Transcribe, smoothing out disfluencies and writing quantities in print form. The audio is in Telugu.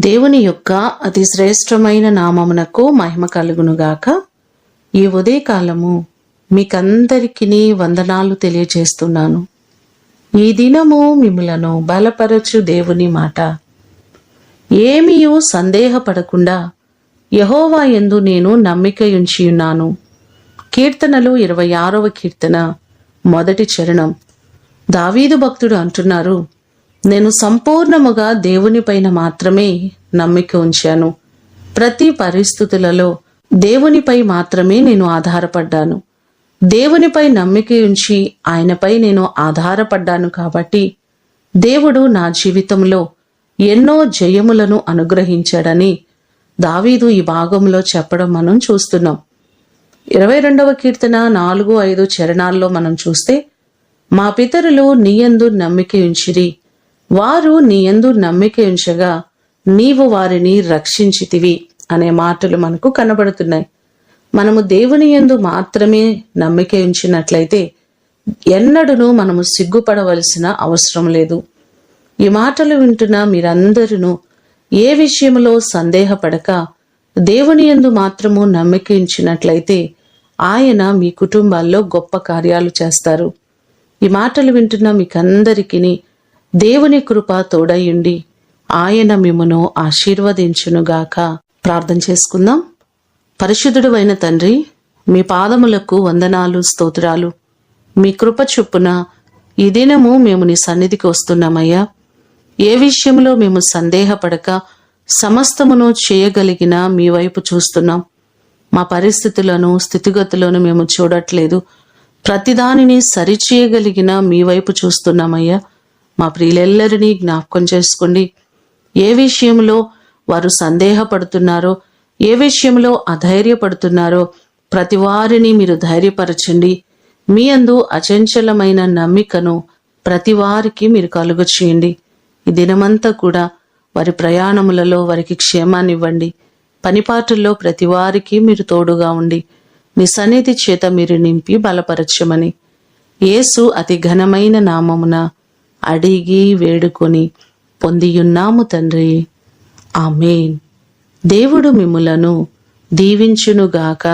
దేవుని యొక్క అతి శ్రేష్టమైన నామమునకు మహిమ కలుగునుగాక. ఈ ఉదయకాలము మీకందరికీ వందనాలు తెలియజేస్తున్నాను. ఈ దినము మిమ్ములను బలపరచు దేవుని మాట. ఏమీయూ సందేహపడకుండా యెహోవా యందు నేను నమ్మికయుంచియున్నాను. కీర్తనలు 26వ కీర్తన మొదటి చరణం. దావీదు భక్తుడు అంటున్నారు, నేను సంపూర్ణముగా దేవునిపైన మాత్రమే నమ్మిక ఉంచాను. ప్రతి పరిస్థితులలో దేవునిపై మాత్రమే నేను ఆధారపడ్డాను. దేవునిపై నమ్మిక ఉంచి ఆయనపై నేను ఆధారపడ్డాను కాబట్టి దేవుడు నా జీవితంలో ఎన్నో జయములను అనుగ్రహించాడని దావీదు ఈ భాగంలో చెప్పడం మనం చూస్తున్నాం. 22వ కీర్తన 4-5 చరణాల్లో మనం చూస్తే, మా పితరులు నీయందు నమ్మిక ఉంచిరి, వారు నీయందు నమ్మిక ఉంచగా నీవు వారిని రక్షించితివి అనే మాటలు మనకు కనబడుతున్నాయి. మనము దేవుని యందు మాత్రమే నమ్మిక ఉంచినట్లయితే ఎన్నడూనూ మనము సిగ్గుపడవలసిన అవసరం లేదు. ఈ మాటలు వింటున్న మీరందరూ ఏ విషయంలో సందేహపడక దేవుని యందు మాత్రము నమ్మిక ఉంచినట్లయితే ఆయన మీ కుటుంబాల్లో గొప్ప కార్యాలు చేస్తారు. ఈ మాటలు వింటున్న మీకందరికీ దేవుని కృప తోడయుండి ఆయన మిమ్మును ఆశీర్వదించునుగాక. ప్రార్థన చేసుకుందాం. పరిశుద్ధుడు అయిన తండ్రి, మీ పాదములకు వందనాలు, స్తోత్రాలు. మీ కృప చొప్పున ఈ దినము మేము నీ సన్నిధికి వస్తున్నామయ్యా. ఏ విషయంలో మేము సందేహపడక సమస్తమును చేయగలిగిన మీ వైపు చూస్తున్నాం. మా పరిస్థితులను, స్థితిగతులను మేము చూడట్లేదు. ప్రతిదానిని సరిచేయగలిగిన మీ వైపు చూస్తున్నామయ్యా. మా ప్రియులెల్లరినీ జ్ఞాపకం చేసుకోండి. ఏ విషయంలో వారు సందేహపడుతున్నారో, ఏ విషయంలో అధైర్యపడుతున్నారో ప్రతి వారిని మీరు ధైర్యపరచండి. మీ అందు అచంచలమైన నమ్మికను ప్రతి వారికి మీరు కలుగ చేయండి. ఈ దినమంతా కూడా వారి ప్రయాణములలో వారికి క్షేమాన్ని ఇవ్వండి. పనిపాటుల్లో ప్రతి వారికి మీరు తోడుగా ఉండి మీ సన్నిధి చేత మీరు నింపి బలపరచమని యేసు అతి ఘనమైన నామమున అడిగి వేడుకొని పొందియున్నాము తండ్రి. ఆమేన్. దేవుడు మిమ్ములను దీవించునుగాక.